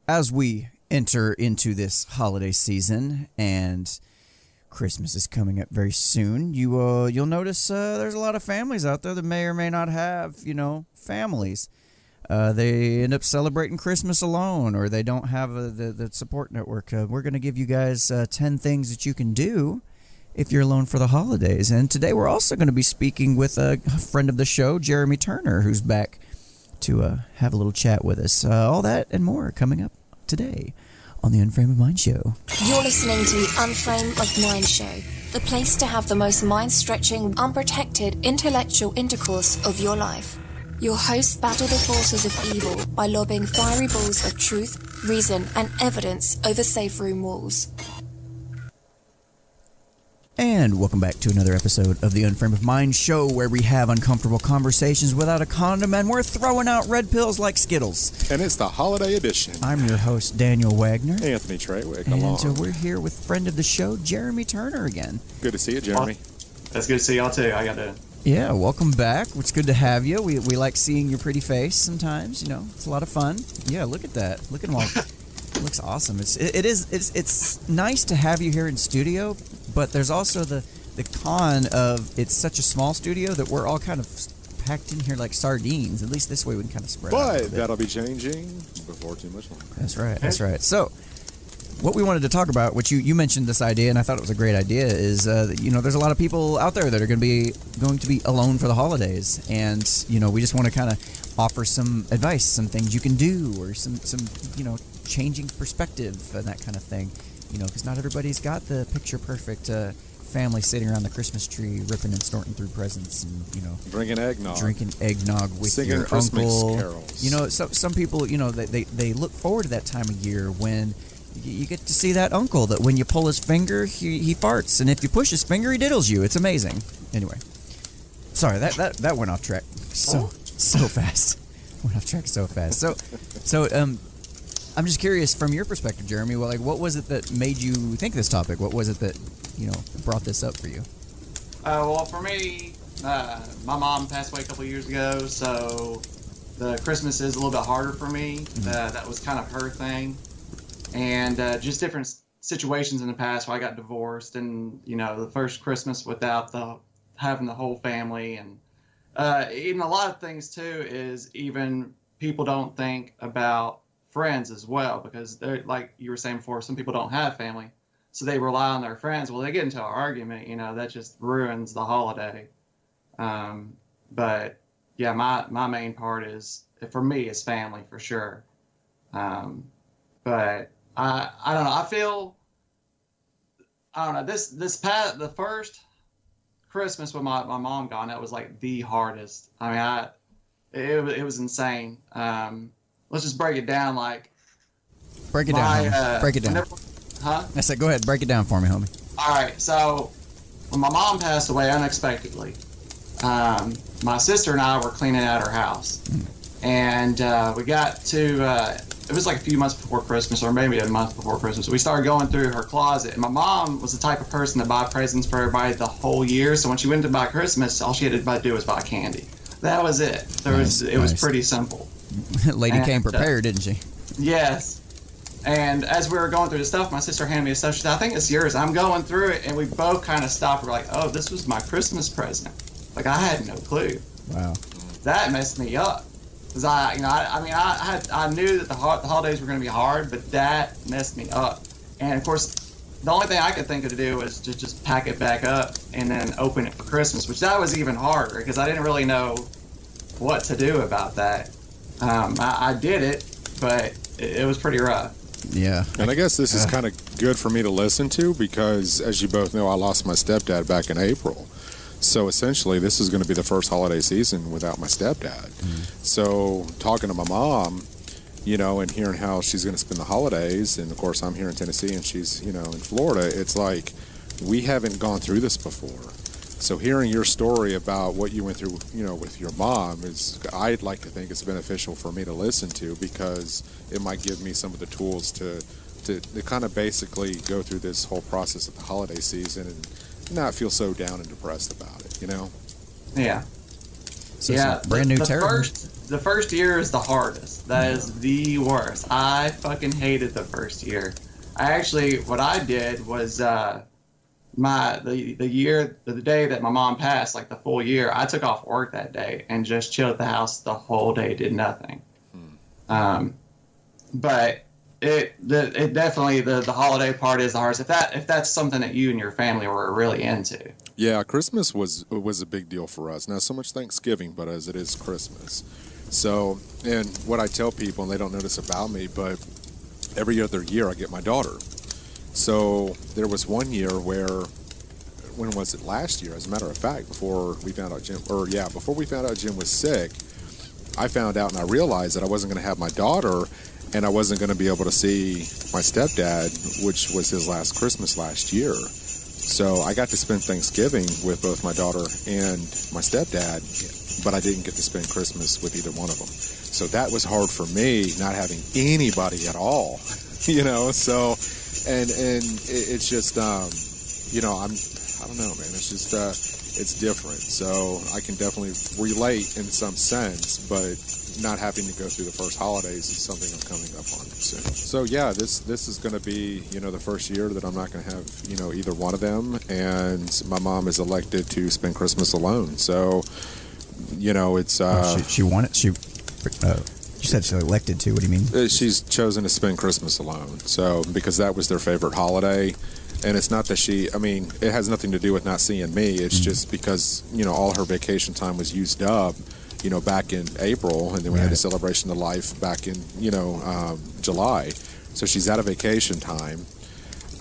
as we enter into this holiday season and Christmas is coming up very soon, you'll notice there's a lot of families out there that may or may not have, families. They end up celebrating Christmas alone, or they don't have the support network. We're going to give you guys 10 things that you can do if you're alone for the holidays. And today we're also going to be speaking with a friend of the show, Jeremy Turner, who's back to have a little chat with us. All that and more coming up today on the Unframe of Mind Show. You're listening to the Unframe of Mind Show, the place to have the most mind-stretching, unprotected, intellectual intercourse of your life. Your hosts battle the forces of evil by lobbing fiery balls of truth, reason, and evidence over safe room walls. And welcome back to another episode of the Unframe of Mind Show, where we have uncomfortable conversations without a condom, and we're throwing out red pills like Skittles. And it's the holiday edition. I'm your host, Daniel Wagner. Anthony Trewick. And so we're here with friend of the show, Jeremy Turner again. Good to see you, Jeremy. That's good to see y'all too. Yeah, welcome back. It's good to have you. We like seeing your pretty face sometimes. It's a lot of fun. Yeah, look at that. Look at him all. It looks awesome. It's nice to have you here in studio, but there's also the con of it's such a small studio that we're all kind of packed in here like sardines. At least this way we can kind of spread out. But that'll be changing before too much longer. That's right. That's right. So, what we wanted to talk about, which you mentioned this idea, and I thought it was a great idea, is there's a lot of people out there that are going to be alone for the holidays, and we just want to kind of offer some advice, some things you can do, or some changing perspective and that kind of thing, because not everybody's got the picture perfect family sitting around the Christmas tree, ripping and snorting through presents, and drinking eggnog with singing your Christmas uncle. Carols. Some people, they look forward to that time of year when you get to see that uncle that when you pull his finger, he farts, and if you push his finger, he diddles you. It's amazing. Anyway, sorry that went off track so fast. Went off track so fast. So I'm just curious from your perspective, Jeremy. Well, what was it that made you think this topic? What was it that brought this up for you? Well, for me, my mom passed away a couple of years ago, so the Christmas is a little bit harder for me. Mm-hmm. That was kind of her thing, and just different situations in the past where I got divorced, and the first Christmas without having the whole family, and even a lot of things too is even people don't think about friends as well, because they're like you were saying before, some people don't have family, so they rely on their friends. Well, they get into an argument, that just ruins the holiday. But yeah, my main part is, for me, is family for sure. But I don't know. I don't know. The first Christmas with my mom gone, that was like the hardest. I mean, it was insane. Let's just break it down. Break it down. Break it down. Huh? I said, go ahead, break it down for me, homie. All right. So when my mom passed away unexpectedly, my sister and I were cleaning out her house, and we got to. It was like a few months before Christmas, or maybe a month before Christmas. We started going through her closet, and my mom was the type of person to buy presents for everybody the whole year. So when she went to buy Christmas, all she had to do was buy candy. That was it. It was pretty simple. Lady came prepared, didn't she? Yes. And as we were going through the stuff, my sister handed me a stuff. She said, I think it's yours. I'm going through it, and we both kind of stopped. We're like, oh, this was my Christmas present. I had no clue. Wow. That messed me up. Because I knew that the holidays were going to be hard, but that messed me up. And of course, the only thing I could think of to do was to just pack it back up and then open it for Christmas, which that was even harder because I didn't really know what to do about that. I did it, but it was pretty rough. Yeah. And I guess this is kind of good for me to listen to because, as you both know, I lost my stepdad back in April. So essentially, this is going to be the first holiday season without my stepdad. Mm-hmm. So talking to my mom, and hearing how she's going to spend the holidays, and of course I'm here in Tennessee and she's, in Florida, it's like we haven't gone through this before. So hearing your story about what you went through, with your mom I'd like to think it's beneficial for me to listen to because it might give me some of the tools to kind of basically go through this whole process of the holiday season and not feel so down and depressed about it, Yeah. So yeah, it's brand new the territory. The first year is the hardest. That is the worst. I fucking hated the first year. What I did was the day that my mom passed, like the full year, I took off work that day and just chilled at the house the whole day, did nothing. But it definitely the holiday part is the hardest. If that's something that you and your family were really into. Yeah, Christmas was a big deal for us. Not so much Thanksgiving, but as it is Christmas. So, and what I tell people, and they don't notice about me, but every other year I get my daughter. So there was one year where, when was it? Last year, as a matter of fact, before we found out Jim was sick, I found out and I realized that I wasn't going to have my daughter, and I wasn't going to be able to see my stepdad, which was his last Christmas last year. So I got to spend Thanksgiving with both my daughter and my stepdad, but I didn't get to spend Christmas with either one of them. So that was hard for me, not having anybody at all, you know. So, and it's just, you know, I don't know, man. It's just, it's different. So I can definitely relate in some sense, but not having to go through the first holidays is something I'm coming up on soon. So yeah, this is going to be, you know, the first year that I'm not going to have, you know, either one of them, and my mom is elected to spend Christmas alone. So, you know, it's she wanted you said she elected to. What do you mean? She's chosen to spend Christmas alone. So because that was their favorite holiday. And it's not that it has nothing to do with not seeing me. It's just because, you know, all her vacation time was used up, you know, back in April, and then we had a celebration of life back in, you know, July. So she's out of vacation time.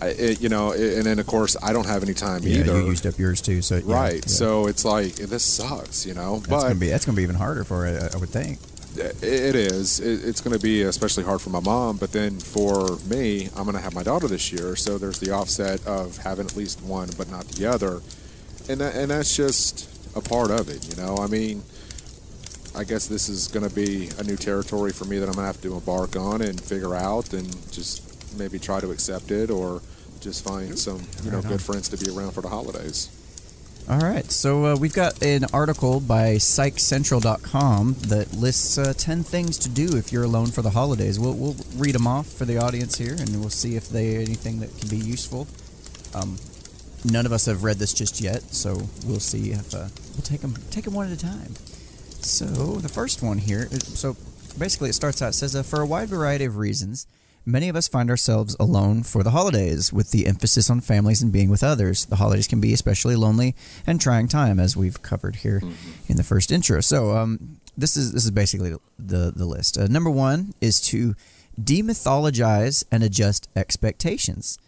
And then of course I don't have any time either. You used up yours too, so right. Yeah. So it's like, this sucks, you know. That's gonna be even harder for her, I would think. It is. It's going to be especially hard for my mom, but then for me, I'm going to have my daughter this year, so there's the offset of having at least one but not the other, and that's just a part of it, you know. I mean, I guess this is going to be a new territory for me that I'm going to have to embark on and figure out, and just maybe try to accept it, or just find some, you know, good friends to be around for the holidays. All right, so we've got an article by PsychCentral.com that lists 10 things to do if you're alone for the holidays. We'll read them off for the audience here, and we'll see if they anything that can be useful. None of us have read this just yet, so we'll see if we'll take them one at a time. So the first one here, so basically it starts out, it says, for a wide variety of reasons, many of us find ourselves alone for the holidays, with the emphasis on families and being with others. The holidays can be especially lonely and trying time, as we've covered here in the first intro. So this is basically the list. Number one is to demythologize and adjust expectations.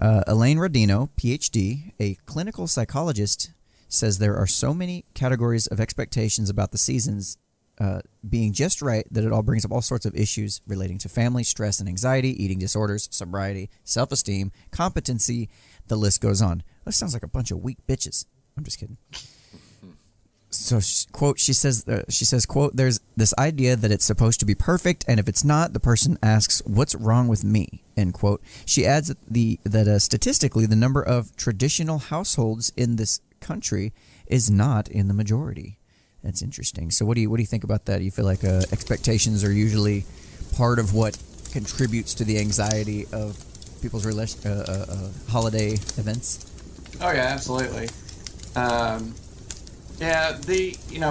Elaine Rodino, PhD, a clinical psychologist, says there are so many categories of expectations about the seasons being just right that it all brings up all sorts of issues relating to family, stress and anxiety, eating disorders, sobriety, self-esteem, competency. The list goes on. That sounds like a bunch of weak bitches. I'm just kidding. So, quote, she says, quote, there's this idea that it's supposed to be perfect, and if it's not, the person asks, what's wrong with me, end quote. She adds that statistically, the number of traditional households in this country is not in the majority. That's interesting. So what do you think about that? Do you feel like expectations are usually part of what contributes to the anxiety of people's holiday events? Oh yeah, absolutely.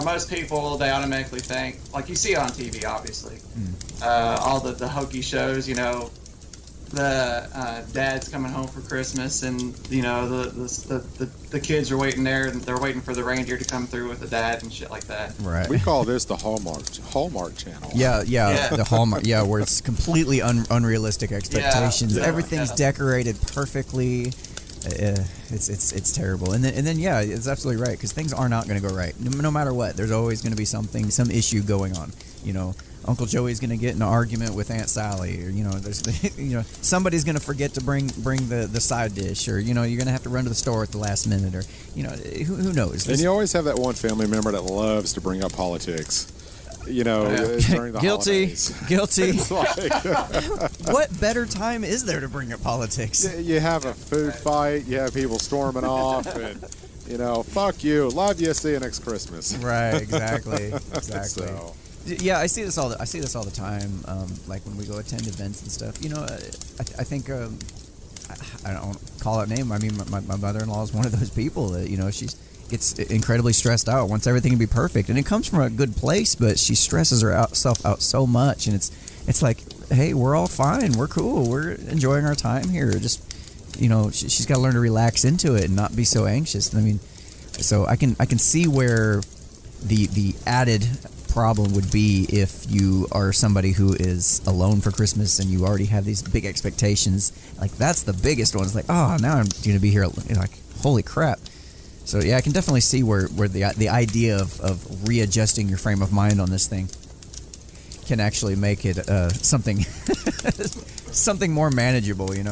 Most people, they automatically think, like you see on TV, obviously, all the hokey shows, you know, the dad's coming home for Christmas, and you know the kids are waiting there, and they're waiting for the reindeer to come through with the dad and shit like that. Right. We call this the Hallmark channel. Yeah, the Hallmark. Yeah, where it's completely unrealistic expectations. Yeah, everything's decorated perfectly. It's terrible. And then yeah, it's absolutely right, because things are not going to go right. No matter what, there's always going to be some issue going on. You know, Uncle Joey's going to get in an argument with Aunt Sally, or somebody's going to forget to bring the side dish, or you're going to have to run to the store at the last minute, or who knows. And you always have that one family member that loves to bring up politics. During the holidays. Guilty. What better time is there to bring up politics? You have a food fight. You have people storming off, and fuck you, love you, see you next Christmas. Right, exactly. So. Yeah, I see this all the time. Like when we go attend events and stuff. I think I don't want to call out name. I mean, my mother-in-law is one of those people that she gets incredibly stressed out, wants everything to be perfect, and it comes from a good place, but she stresses herself out so much, and it's like, hey, we're all fine, we're cool, we're enjoying our time here. Just she's got to learn to relax into it and not be so anxious. I mean, so I can see where the added problem would be if you are somebody who is alone for Christmas and you already have these big expectations. Like, that's the biggest one. It's like, oh, now I'm going to be here. Like, holy crap. So yeah, I can definitely see where the idea of readjusting your frame of mind on this thing can actually make it something something more manageable. You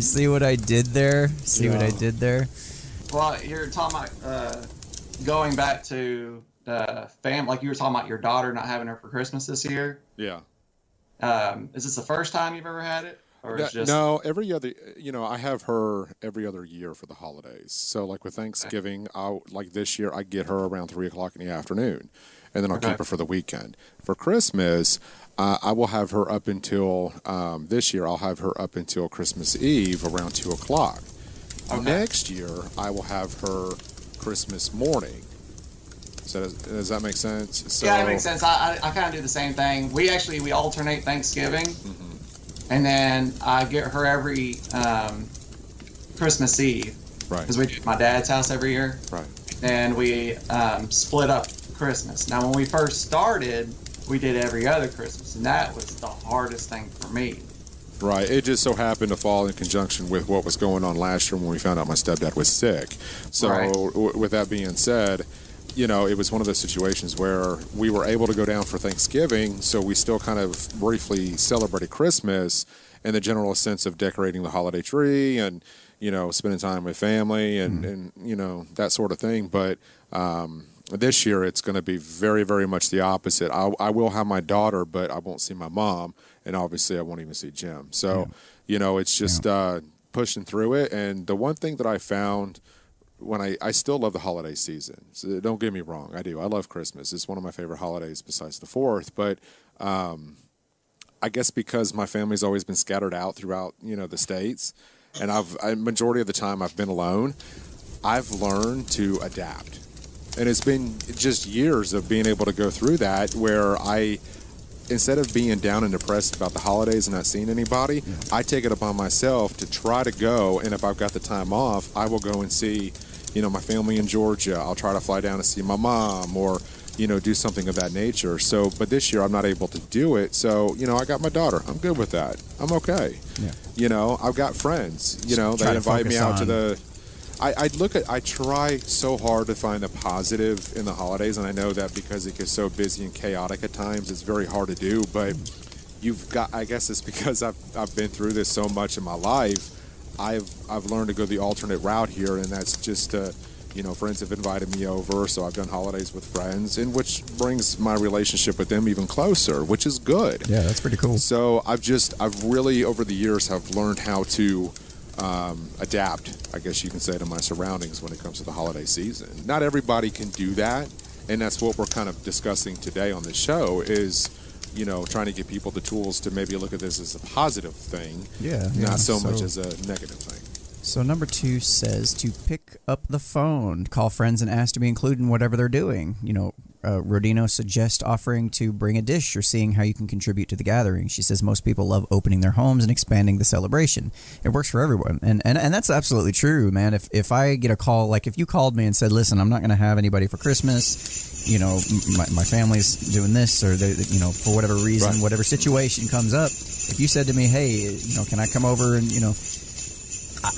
see what I did there? What I did there? Well, you're talking about going back to like you were talking about your daughter not having her for Christmas this year. Yeah. Is this the first time you've ever had it? Or it's just... No, every other, I have her every other year for the holidays. So like with Thanksgiving, like this year, I get her around 3:00 in the afternoon, and then I'll keep her for the weekend. For Christmas, I will have her up until, this year, I'll have her up until Christmas Eve around 2:00. Okay. Next year, I will have her Christmas morning. So does that make sense? So, yeah, it makes sense. I kind of do the same thing. We alternate Thanksgiving. Mm-hmm. And then I get her every Christmas Eve. Right. Because we do at my dad's house every year. Right. And we split up Christmas. Now, when we first started, we did every other Christmas. And that was the hardest thing for me. Right. It just so happened to fall in conjunction with what was going on last year when we found out my stepdad was sick. So with that being said, it was one of those situations where we were able to go down for Thanksgiving, so we still kind of briefly celebrated Christmas in the general sense of decorating the holiday tree and, spending time with family and that sort of thing. But this year it's going to be very, very much the opposite. I will have my daughter, but I won't see my mom, and obviously I won't even see Jim. So, it's just pushing through it. And the one thing that I found... when I still love the holiday season. So don't get me wrong, I do. I love Christmas. It's one of my favorite holidays besides the 4th. But I guess because my family's always been scattered out throughout, the states, and majority of the time I've been alone, I've learned to adapt. And it's been just years of being able to go through that where instead of being down and depressed about the holidays and not seeing anybody, I take it upon myself to try to go, and if I've got the time off, I will go and see, my family in Georgia. I'll try to fly down to see my mom or, do something of that nature. So, but this year I'm not able to do it. So, I got my daughter. I'm good with that. I'm okay. Yeah. I've got friends, they invite me out to the... I try so hard to find the positive in the holidays, and I know that because it gets so busy and chaotic at times, it's very hard to do, but I guess it's because I've been through this so much in my life, I've learned to go the alternate route here, and that's just, friends have invited me over, so I've done holidays with friends, and which brings my relationship with them even closer, which is good. Yeah, that's pretty cool. So I've really, over the years, have learned how to adapt, I guess you can say, to my surroundings when it comes to the holiday season. Not everybody can do that, and that's what we're kind of discussing today on this show is, trying to give people the tools to maybe look at this as a positive thing, not so much as a negative thing. So number 2 says to pick up the phone, call friends and ask to be included in whatever they're doing. Rodino suggests offering to bring a dish or seeing how you can contribute to the gathering. She says most people love opening their homes and expanding the celebration. It works for everyone. And that's absolutely true, man. If I get a call, like if you called me and said, listen, I'm not going to have anybody for Christmas, my family's doing this, or they, for whatever reason, whatever situation comes up, if you said to me, hey, can I come over and,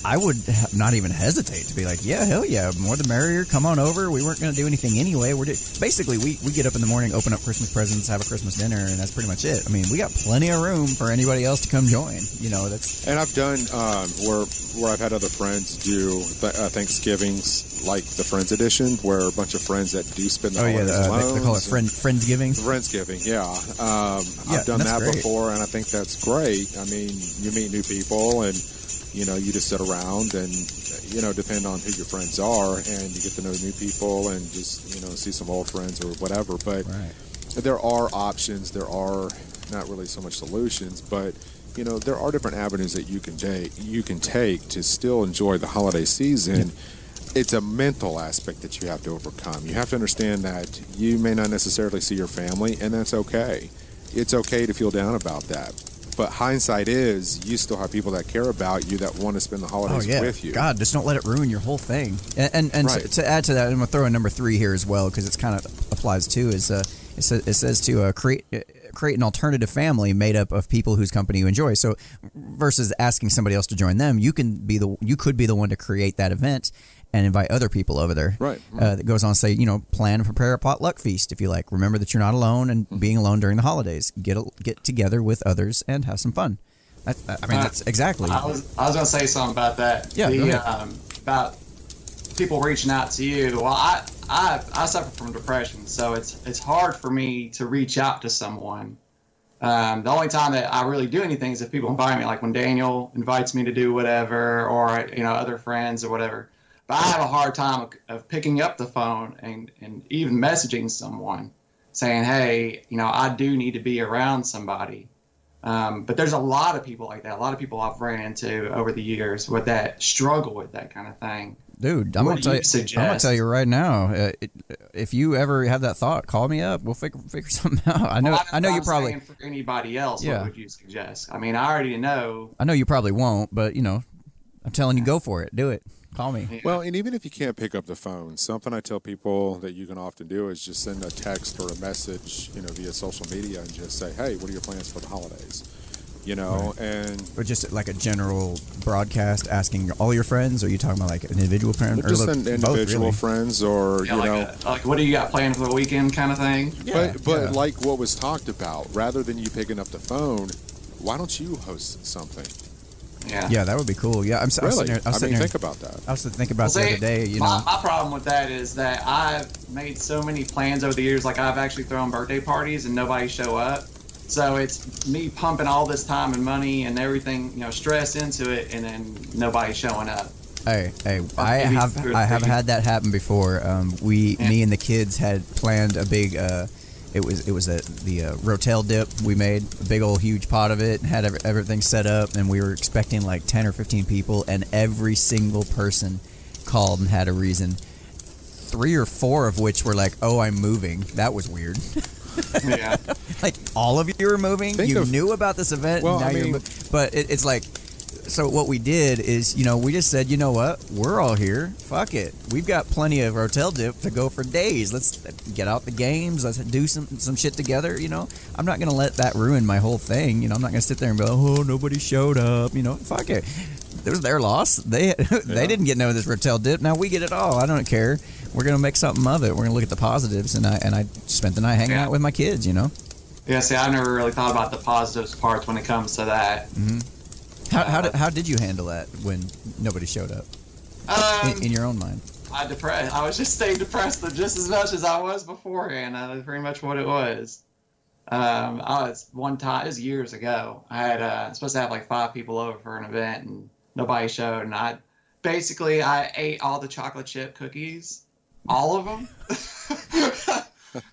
I would not even hesitate to be like, yeah, hell yeah, more the merrier. Come on over. We weren't going to do anything anyway. Basically, we get up in the morning, open up Christmas presents, have a Christmas dinner, and that's pretty much it. I mean, we got plenty of room for anybody else to come join. That's. And I've done where I've had other friends do Thanksgivings like the Friends Edition, where a bunch of friends that do spend the holidays alone. They call it Friendsgiving. Friendsgiving, yeah. I've done that great. before, and I think that's great. I mean, you meet new people, and you just sit around and depend on who your friends are, and you get to know new people, and just see some old friends or whatever. But there are options. There are not really so much solutions, but there are different avenues that you can take to still enjoy the holiday season. It's a mental aspect that you have to overcome. You have to understand that you may not necessarily see your family, and that's okay. It's okay to feel down about that. But hindsight is, you still have people that care about you that want to spend the holidays with you. God, just don't let it ruin your whole thing. And to add to that, I'm going to throw in number 3 here as well, because it's kind of applies too. Is it says to create an alternative family made up of people whose company you enjoy. So versus asking somebody else to join them, you could be the one to create that event and invite other people over there. Right. That goes on to say, plan and prepare a potluck feast if you like. Remember that you're not alone, and being alone during the holidays. Get together with others and have some fun. That's exactly. I was going to say something about that. Yeah. About people reaching out to you. Well, I suffer from depression, so it's hard for me to reach out to someone. The only time that I really do anything is if people invite me, like when Daniel invites me to do whatever, or other friends or whatever. But I have a hard time of picking up the phone and even messaging someone saying, hey, I do need to be around somebody. But there's a lot of people like that. A lot of people I've ran into over the years with that struggle with that kind of thing. Dude, I'm gonna tell you right now. If you ever have that thought, call me up. We'll figure something out. I know you probably. For anybody else, what would you suggest? I mean, I already know. I know you probably won't, but I'm telling you, go for it. Do it. Call me. Yeah. Well, and even if you can't pick up the phone, something I tell people that you can often do is just send a text or a message, via social media, and just say, "Hey, what are your plans for the holidays?" And or just like a general broadcast asking all your friends. Or are you talking about like an individual friend? Just individual friends, or like what do you got planned for the weekend, kind of thing. But like what was talked about, rather than you picking up the phone, why don't you host something? Yeah, that would be cool. Yeah, I'm really. Think about that. I was thinking about the other day. My problem with that is that I've made so many plans over the years. Like I've actually thrown birthday parties and nobody show up. So it's me pumping all this time and money and everything, stress into it, and then nobody showing up. Hey, I have had that happen before. Me and the kids had planned a big. It was the Rotel dip. We made a big old huge pot of it, had everything set up, and we were expecting like 10 or 15 people, and every single person called and had a reason. 3 or 4 of which were like, "Oh, I'm moving." That was weird. Yeah. Like all of you are moving. You knew about this event. Well, but it's like. So what we did is, we just said, you know what? We're all here. Fuck it. We've got plenty of Rotel dip to go for days. Let's get out the games. Let's do some shit together. I'm not going to let that ruin my whole thing. I'm not going to sit there and be like, oh, nobody showed up. Fuck it. It was their loss. They didn't get none of this Rotel dip. Now we get it all. I don't care. We're going to make something of it. We're going to look at the positives. And I spent the night hanging out with my kids, Yeah, see, I never really thought about the positives parts when it comes to that. Mm-hmm. How did you handle that when nobody showed up? In your own mind, I was just staying depressed just as much as I was beforehand. That's pretty much what it was. I was one time, it was years ago. I had supposed to have like 5 people over for an event, and nobody showed. And I ate all the chocolate chip cookies, all of them.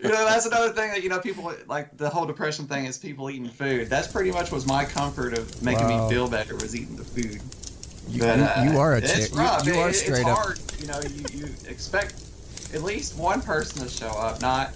That's another thing that people like. The whole depression thing is people eating food. That's pretty much was my comfort of making me feel better, was eating the food. You are a chick. It's rough. You are straight it's up. Hard. You expect at least one person to show up, not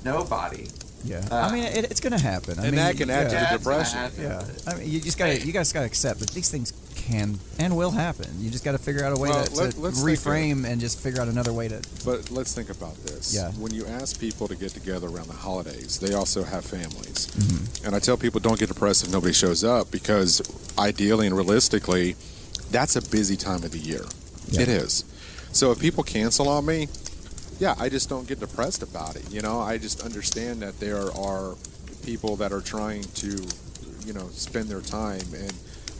nobody. Yeah, it's gonna happen. That can add to the depression. Yeah, you guys gotta accept that these things can and will happen. You just got to figure out a way to reframe and just figure out another way to. But let's think about this. Yeah. When you ask people to get together around the holidays, they also have families. Mm-hmm. And I tell people, don't get depressed if nobody shows up, because ideally and realistically, that's a busy time of the year. Yeah. It is. So if people cancel on me, I just don't get depressed about it. I just understand that there are people that are trying to, spend their time and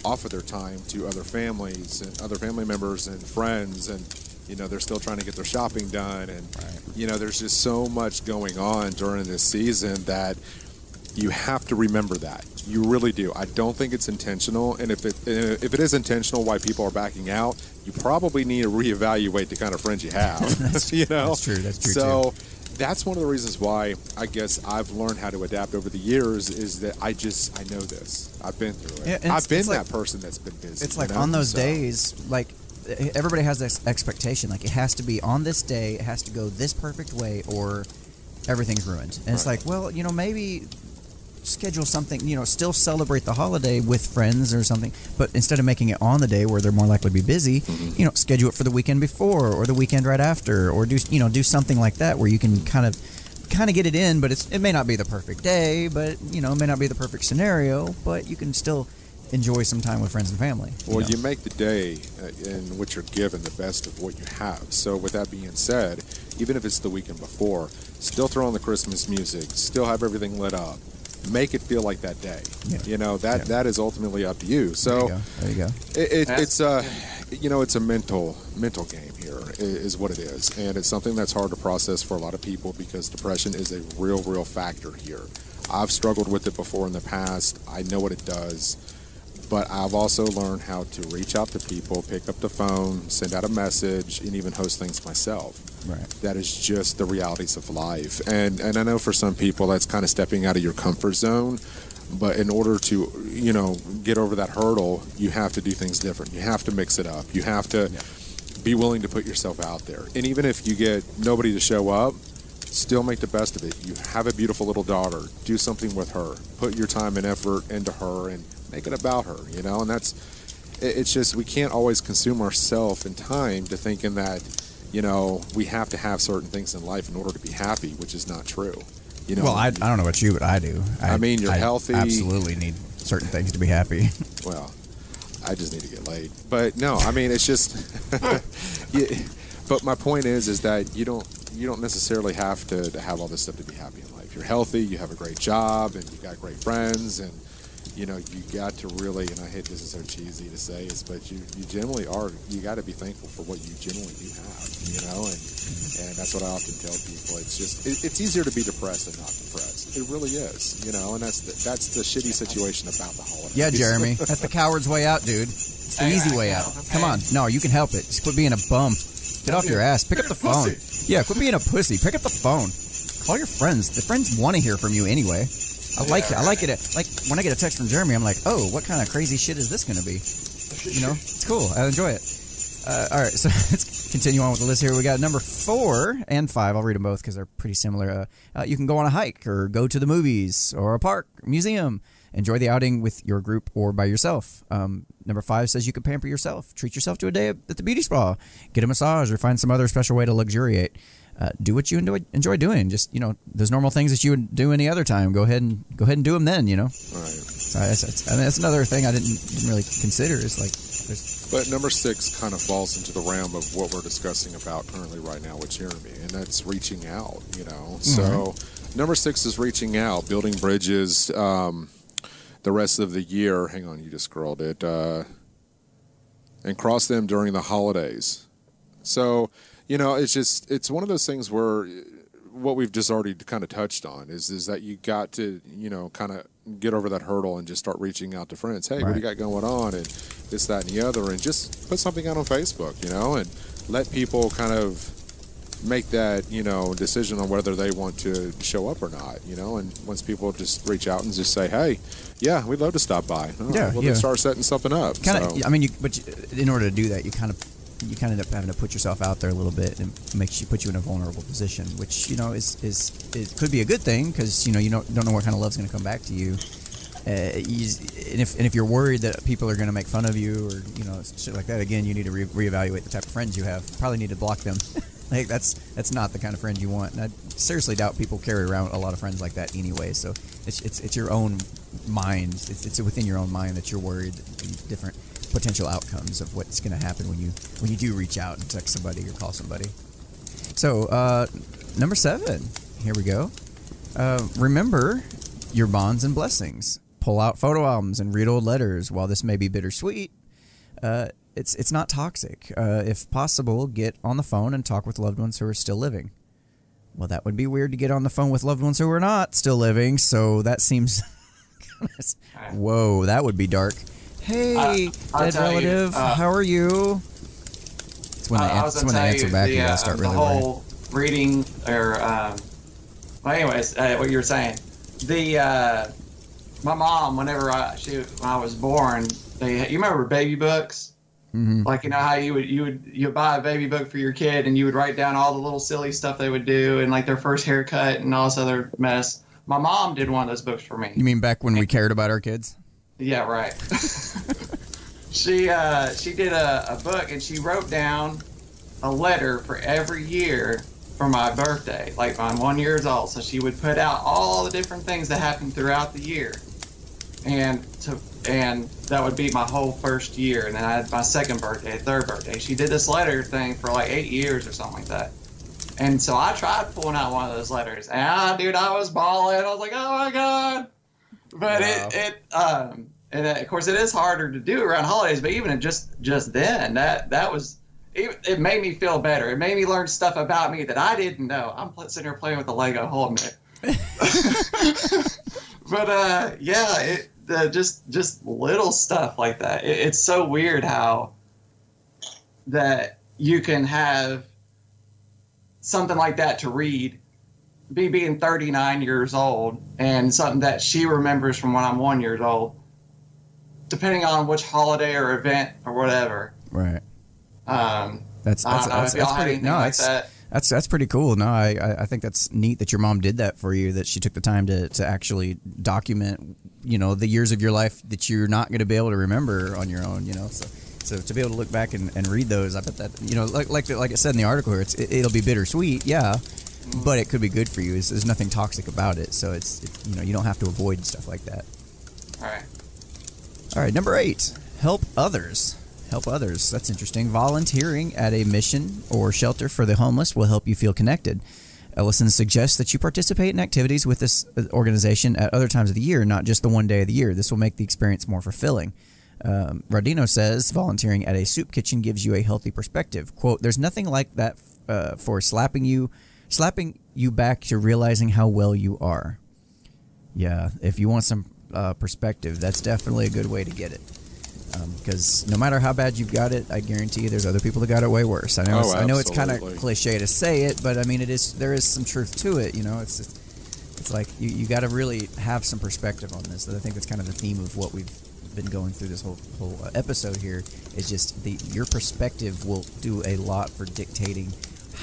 offer their time to other families and other family members and friends, and You know, they're still trying to get their shopping done, and you know, there's just so much going on during this season that you have to remember that. You really do. I don't think it's intentional, and if it is intentional, why people are backing out, you probably need to reevaluate the kind of friends you have. You know, that's true. That's true. So too. that's one of the reasons why I guess I've learned how to adapt over the years. Is that I know this. I've been through it. Yeah, I've been that person that's been busy. It's like on those days, like everybody has this expectation, like it has to be on this day, it has to go this perfect way, or everything's ruined. And it's like, well, you know, maybe schedule something, you know, still celebrate the holiday with friends or something, but instead of making it on the day where they're more likely to be busy, you know, schedule it for the weekend before or the weekend right after, or do something like that where you can kind of get it in, but it may not be the perfect day, but you know, it may not be the perfect scenario, but you can still enjoy some time with friends and family. Well, you make the day in which you're given the best of what you have. So with that being said, even if it's the weekend before, still throw on the Christmas music, still have everything lit up. Make it feel like that day. Yeah. You know, that is ultimately up to you. So there you go. It's you know, it's a mental game here is what it is, and it's something that's hard to process for a lot of people because depression is a real factor here. I've struggled with it before in the past. I know what it does, but I've also learned how to reach out to people, pick up the phone, send out a message, and even host things myself. Right. That is just the realities of life. And I know for some people that's kind of stepping out of your comfort zone, but in order to, you know, get over that hurdle, you have to do things different. You have to mix it up. You have to be willing to put yourself out there. And even if you get nobody to show up, still make the best of it. You have a beautiful little daughter. Do something with her. Put your time and effort into her and make it about her, you know? And it's just, we can't always consume ourselves in time to thinking that, you know, we have to have certain things in life in order to be happy, which is not true. You know, well, I don't know about you, but I do. I mean, you're healthy. I absolutely need certain things to be happy. Well, I just need to get laid. But no, I mean, it's just. But my point is that you don't necessarily have to have all this stuff to be happy in life. You're healthy. You have a great job, and you got great friends, and you know, you got to really, and I hate this is so cheesy to say, but you generally are, you got to be thankful for what you generally do have, you know, and that's what I often tell people. It's just, it's easier to be depressed than not depressed. It really is, you know, and that's the shitty situation about the holidays. Yeah, Jeremy, that's the coward's way out, dude. It's the easy way out. Come on. No, you can help it. Just quit being a bum. Get off your ass. Pick up the phone. Yeah, quit being a pussy. Pick up the phone. Call your friends. The friends want to hear from you anyway. I like it. I like it. Like when I get a text from Jeremy, I'm like, oh, what kind of crazy shit is this going to be? You know, it's cool. I enjoy it. All right, so let's continue on with the list here. We got number 4 and 5. I'll read them both because they're pretty similar. You can go on a hike or go to the movies or a park, museum. Enjoy the outing with your group or by yourself. Number 5 says you can pamper yourself. Treat yourself to a day at the beauty spa. Get a massage or find some other special way to luxuriate. Do what you enjoy doing. Just, you know, those normal things that you would do any other time. Go ahead and do them then, you know. Right. So that's another thing I didn't really consider is like. But number 6 kind of falls into the realm of what we're discussing about currently right now with Jeremy, and that's reaching out, you know. So number 6 is reaching out, building bridges. The rest of the year, hang on, you just scrolled it, and cross them during the holidays. So, you know, it's one of those things where what we've just already kind of touched on is that you got to, you know, kind of get over that hurdle and just start reaching out to friends. Hey, what do you got going on? And this, that, and the other. And just put something out on Facebook, you know, and let people kind of make that, you know, decision on whether they want to show up or not, you know. And once people just reach out and just say, hey, yeah, we'd love to stop by. Then start setting something up. I mean, but in order to do that, you kind of end up having to put yourself out there a little bit, and put you in a vulnerable position, which, you know, it could be a good thing because, you know, you don't know what kind of love's going to come back to you. And if you're worried that people are going to make fun of you or, you know, shit like that, again, you need to reevaluate the type of friends you have. Probably need to block them. Like that's not the kind of friend you want. And I seriously doubt people carry around a lot of friends like that anyway. So it's your own mind. It's within your own mind that you're worried different potential outcomes of what's going to happen when you do reach out and text somebody or call somebody. So number 7, here we go. Remember your bonds and blessings. Pull out photo albums and read old letters. While this may be bittersweet, it's not toxic. If possible, get on the phone and talk with loved ones who are still living. Well, that would be weird to get on the phone with loved ones who are not still living, so that seems... Whoa, that would be dark. Hey, dead relative, how are you? It's when they answer back, you gotta start really the whole reading, or... well, anyways, what you were saying. My mom, when I was born, you remember baby books? Mm-hmm. Like, you know how you would buy a baby book for your kid and you would write down all the little silly stuff they would do and like their first haircut and all this other mess. My mom did one of those books for me. You mean back when we cared about our kids? Yeah, right. She did a book and she wrote down a letter for every year for my birthday. Like, I'm 1 year old, so she would put out all the different things that happened throughout the year. And that would be my whole first year. And then I had my second birthday, third birthday. She did this letter thing for like 8 years or something like that. And so I tried pulling out one of those letters. And dude, I was bawling. I was like, oh my God. But wow. And of course it is harder to do around holidays, but even just then, that was, it made me feel better. It made me learn stuff about me that I didn't know. I'm sitting here playing with the Lego holding it. But yeah, just little stuff like that. It's so weird how that you can have something like that to read, being 39 years old, and something that she remembers from when I'm 1 year old, depending on which holiday or event or whatever. Right. That's pretty. No, that's pretty cool. No, I think that's neat that your mom did that for you. That she took the time to actually document, the years of your life that you're not going to be able to remember on your own. So to be able to look back and read those, I bet that like it said in the article here, it'll be bittersweet, yeah, but it could be good for you. There's nothing toxic about it, so it's you don't have to avoid stuff like that. All right. Number 8, help others. Help others. That's interesting. Volunteering at a mission or shelter for the homeless will help you feel connected. Ellison suggests that you participate in activities with this organization at other times of the year, not just the one day of the year. This will make the experience more fulfilling. Rodino says volunteering at a soup kitchen gives you a healthy perspective. Quote, there's nothing like that for slapping you back to realizing how well you are. Yeah, if you want some perspective, that's definitely a good way to get it. Because no matter how bad you've got it, I guarantee you there's other people that got it way worse. I know it's kind of cliche to say it, but I mean there is some truth to it. It's like you got to really have some perspective on this. I think that's kind of the theme of what we've been going through this whole episode here. Is just your perspective will do a lot for dictating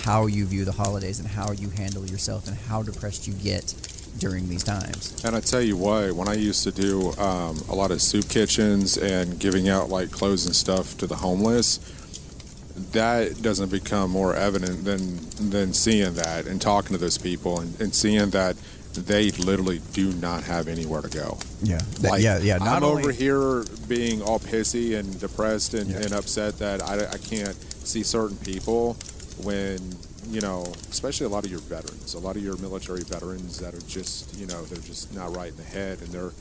how you view the holidays and how you handle yourself and how depressed you get during these times. And I tell you what, when I used to do a lot of soup kitchens and giving out like clothes and stuff to the homeless, that doesn't become more evident than seeing that and talking to those people and seeing that they literally do not have anywhere to go. Yeah. I'm over here being all pissy and depressed and upset that I can't see certain people when, especially a lot of your veterans, a lot of your military veterans that are just, they're just not right in the head, and they're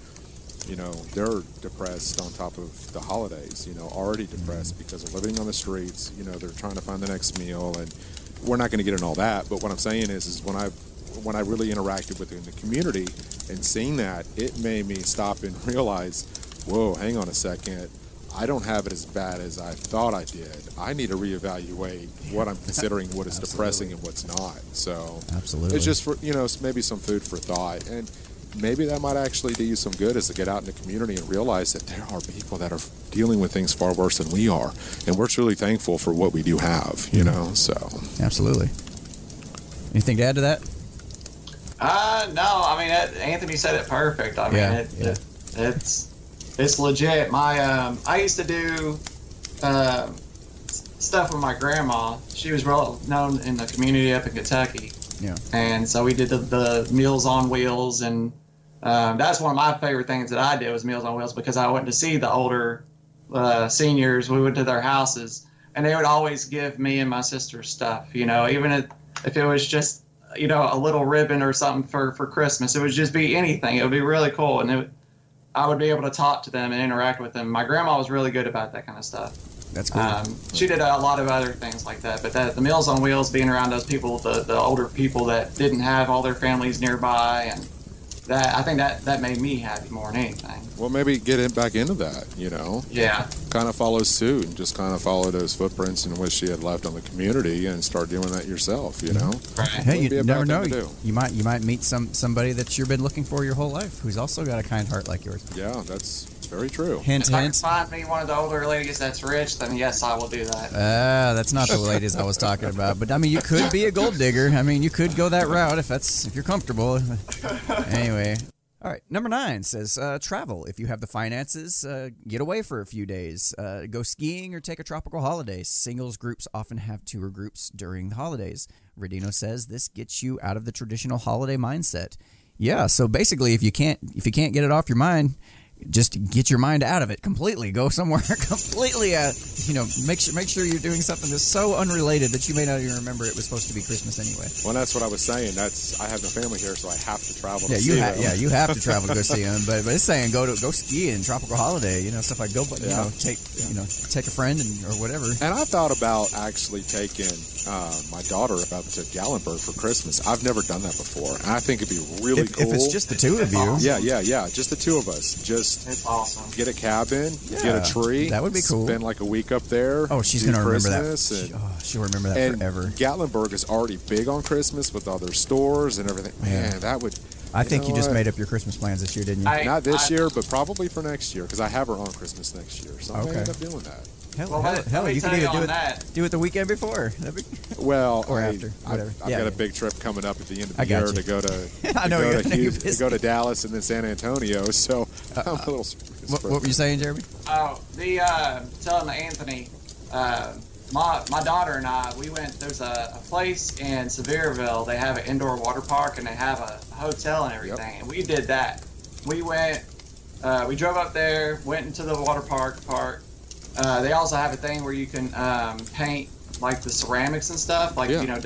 depressed on top of the holidays, already depressed because of living on the streets, they're trying to find the next meal, and we're not going to get into all that, but what I'm saying is when I really interacted with in the community and seeing that, it made me stop and realize, whoa, hang on a second. I don't have it as bad as I thought I did. I need to reevaluate what I'm considering what is depressing and what's not. So absolutely, it's just for maybe some food for thought, and maybe that might actually do you some good, is to get out in the community and realize that there are people that are dealing with things far worse than we are, and we're truly thankful for what we do have. So absolutely. Anything to add to that? No. I mean, Anthony said it perfect. I mean, it's legit. I used to do stuff with my grandma. She was well known in the community up in Kentucky. Yeah. And so we did the Meals on Wheels, and that's one of my favorite things that I did was Meals on Wheels, because I went to see the older seniors. We went to their houses, and they would always give me and my sister stuff. Even if it was just a little ribbon or something for Christmas. It would just be anything. It would be really cool, and I would be able to talk to them and interact with them. My grandma was really good about that kind of stuff. That's cool. She did a lot of other things like that, but the Meals on Wheels, being around those people, the older people that didn't have all their families nearby, and I think that made me happy more than anything. Well, maybe get back into that, Yeah. Kind of follow suit and just kind of follow those footprints in which she had left on the community and start doing that yourself, Right. Hey, you never know. To You might meet somebody that you've been looking for your whole life who's also got a kind heart like yours. Yeah, that's very true. Hint, If I can hint. find me one of the older ladies that's rich, then yes, I will do that. That's not the ladies I was talking about. But I mean, you could be a gold digger. I mean, you could go that route if you're comfortable. Anyway. All right, number 9 says travel. If you have the finances, get away for a few days. Go skiing or take a tropical holiday. Singles groups often have tour groups during the holidays. Rodino says this gets you out of the traditional holiday mindset. Yeah, so basically, if you can't get it off your mind, just get your mind out of it completely. Go somewhere completely, make sure you're doing something that's so unrelated that you may not even remember it was supposed to be Christmas anyway. Well, that's what I was saying. I have no family here, so I have to travel to see them. Yeah, you have to travel to go see them. But it's saying go ski in tropical holiday, stuff like take a friend or whatever. And I thought about actually taking my daughter up to Gatlinburg for Christmas. I've never done that before, and I think it'd be really cool. If it's just the two of you. Yeah, just the two of us. It's awesome. Get a cabin, get a tree. That would be cool. Spend like a week up there. Oh, she's going to remember that. She'll remember that and forever. Gatlinburg is already big on Christmas with all their stores and everything. Man, that would... I think you just made up your Christmas plans this year, didn't you? Not this year, but probably for next year, because I have her on Christmas next year. So I may end up doing that. Hell, you can either do it the weekend before. Well, or after, whatever. I've got a big trip coming up at the end of the year to go to go to Dallas and then San Antonio. So I'm a little. What were you saying, Jeremy? Oh, telling Anthony, my daughter and I, we went. There's a place in Sevierville. They have an indoor water park and they have a hotel and everything. Yep. And we did that. We went. We drove up there, went into the water park. They also have a thing where you can paint like the ceramics and stuff, like different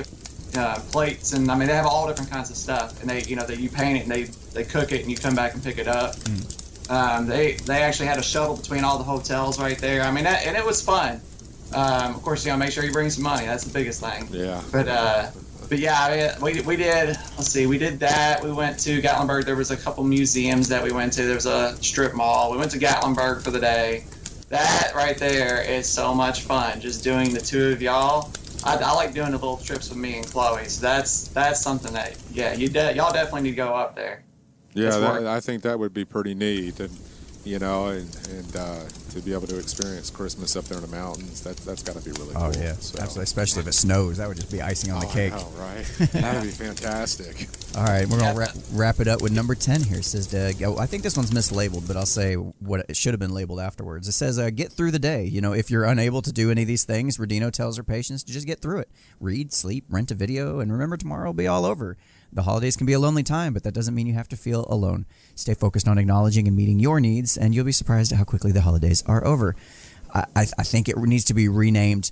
plates, and I mean they have all different kinds of stuff. And you paint it and they cook it and you come back and pick it up. They actually had a shuttle between all the hotels right there. I mean, and it was fun. Of course, make sure you bring some money. That's the biggest thing. Yeah. But yeah, I mean, we did. Let's see, we did that. We went to Gatlinburg. There was a couple museums that we went to. There was a strip mall. We went to Gatlinburg for the day. That right there is so much fun. Just doing the two of y'all. I like doing the little trips with me and Chloe. So that's something that y'all definitely need to go up there. Yeah, I think that would be pretty neat, and to be able to experience Christmas up there in the mountains, that's got to be really cool. Oh yeah, so. Absolutely, especially if it snows. That would just be icing on the cake. Oh right, that'd be fantastic. All right, we're gonna wrap it up with number 10 here. It says, I think this one's mislabeled, but I'll say what it should have been labeled afterwards. It says, get through the day. If you're unable to do any of these things, Rodino tells her patients to just get through it. Read, sleep, rent a video, and remember tomorrow will be all over. The holidays can be a lonely time, but that doesn't mean you have to feel alone. Stay focused on acknowledging and meeting your needs, and you'll be surprised at how quickly the holidays are over. I think it needs to be renamed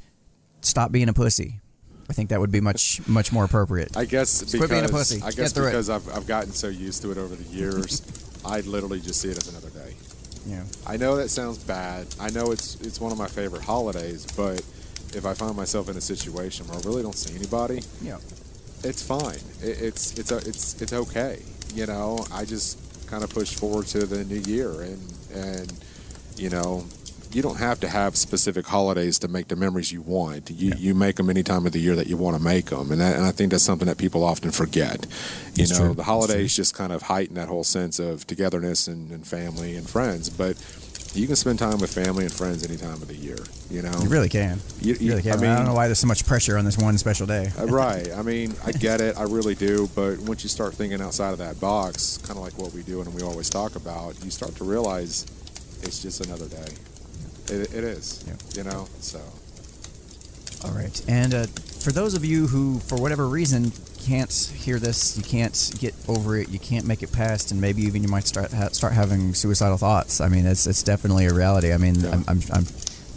Stop Being a Pussy. I think that would be much more appropriate. I guess because, quit being a pussy. I guess because I've gotten so used to it over the years, I literally just see it as another day. Yeah. I know that sounds bad. I know it's one of my favorite holidays, but if I find myself in a situation where I really don't see anybody, it's fine. It's okay. I just kind of push forward to the new year, and you don't have to have specific holidays to make the memories you want. You make them any time of the year that you want to make them, and I think that's something that people often forget. True. The holidays just kind of heighten that whole sense of togetherness and family and friends, but you can spend time with family and friends any time of the year. You really can. You really can. I don't know why there's so much pressure on this one special day. Right. I mean, I get it. I really do. But once you start thinking outside of that box, kind of like what we do and we always talk about, you start to realize it's just another day. It is. Yeah. So. All right. And for those of you who, for whatever reason, can't hear this, you can't get over it, you can't make it past, and maybe even you might start having suicidal thoughts. I mean, it's definitely a reality. I mean, I'm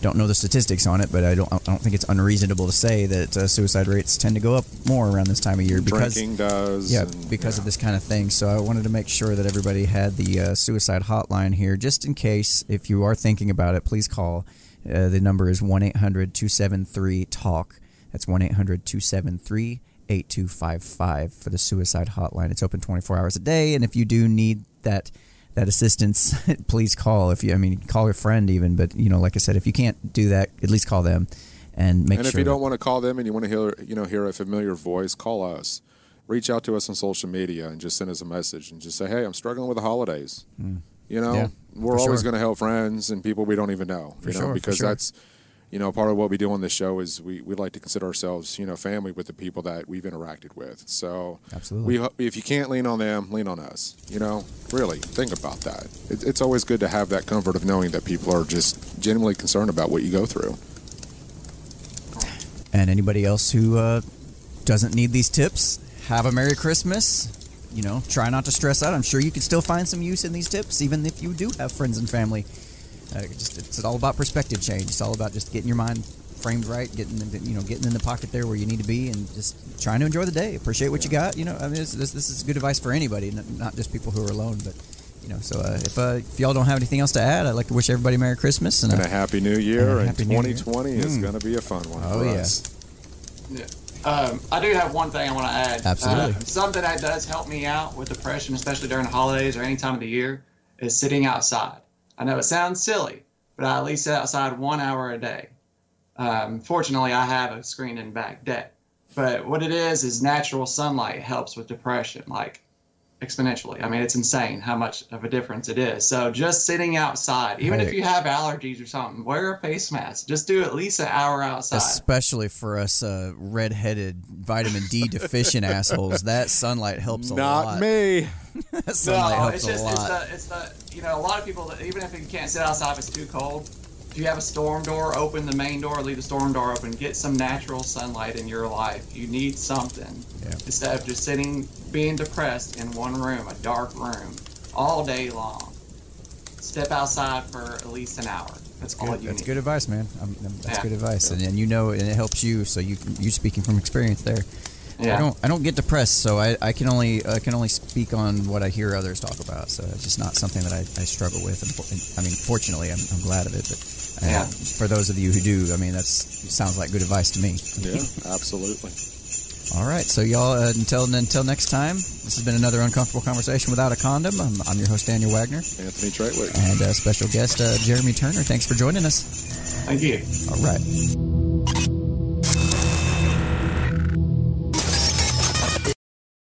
don't know the statistics on it, but I don't think it's unreasonable to say that suicide rates tend to go up more around this time of year because drinking does. Because of this kind of thing. So I wanted to make sure that everybody had the suicide hotline here, just in case if you are thinking about it. Please call. The number is 1-800-273-TALK. That's 1-800-273-8255 for the suicide hotline. It's open 24 hours a day, and if you do need that assistance, please call. Call your friend even, but like I said, if you can't do that, at least call them and make sure. And if you don't want to call them and you want to hear a familiar voice, call us. Reach out to us on social media and just send us a message and just say, hey, I'm struggling with the holidays. We're always going to help friends and people we don't even know, because that's, part of what we do on this show is we like to consider ourselves, family with the people that we've interacted with. So absolutely, if you can't lean on them, lean on us. Really think about that. It's always good to have that comfort of knowing that people are just genuinely concerned about what you go through. And anybody else who doesn't need these tips, have a Merry Christmas. Try not to stress out. I'm sure you can still find some use in these tips, even if you do have friends and family. It's all about perspective change. It's all about just getting your mind framed right, getting in the pocket there where you need to be, and just trying to enjoy the day. Appreciate what you got. This is good advice for anybody, not just people who are alone. But so if y'all don't have anything else to add, I'd like to wish everybody Merry Christmas and a Happy New Year. And 2020 is going to be a fun one for us. Yeah. I do have one thing I want to add. Absolutely. Something that does help me out with depression, especially during the holidays or any time of the year, is sitting outside. I know it sounds silly, but I at least sit outside 1 hour a day. Fortunately, I have a screened-in back deck. But what it is natural sunlight helps with depression, like exponentially. It's insane how much of a difference it is. So just sitting outside, even if you have allergies or something, wear a face mask. Just do at least an hour outside. Especially for us red-headed, vitamin D deficient assholes, that sunlight helps a lot. Not me. That sunlight helps a lot. It's the a lot of people that even if you can't sit outside if it's too cold, if you have a storm door, open the main door, leave the storm door open, get some natural sunlight in your life. You need something instead of just being depressed in one room, a dark room, all day long. Step outside for at least an hour. That's all you need. That's good advice, man. That's good advice, and and it helps you. So you're speaking from experience there. Yeah. I don't get depressed, so I can only speak on what I hear others talk about. So it's just not something that I struggle with. And fortunately, I'm glad of it. But for those of you who do, it sounds like good advice to me. Yeah, absolutely. All right, so y'all, until next time, this has been another Uncomfortable Conversation Without a Condom. I'm your host, Daniel Wagner. Anthony Traitwick. And special guest, Jeremy Turner. Thanks for joining us. Thank you. All right.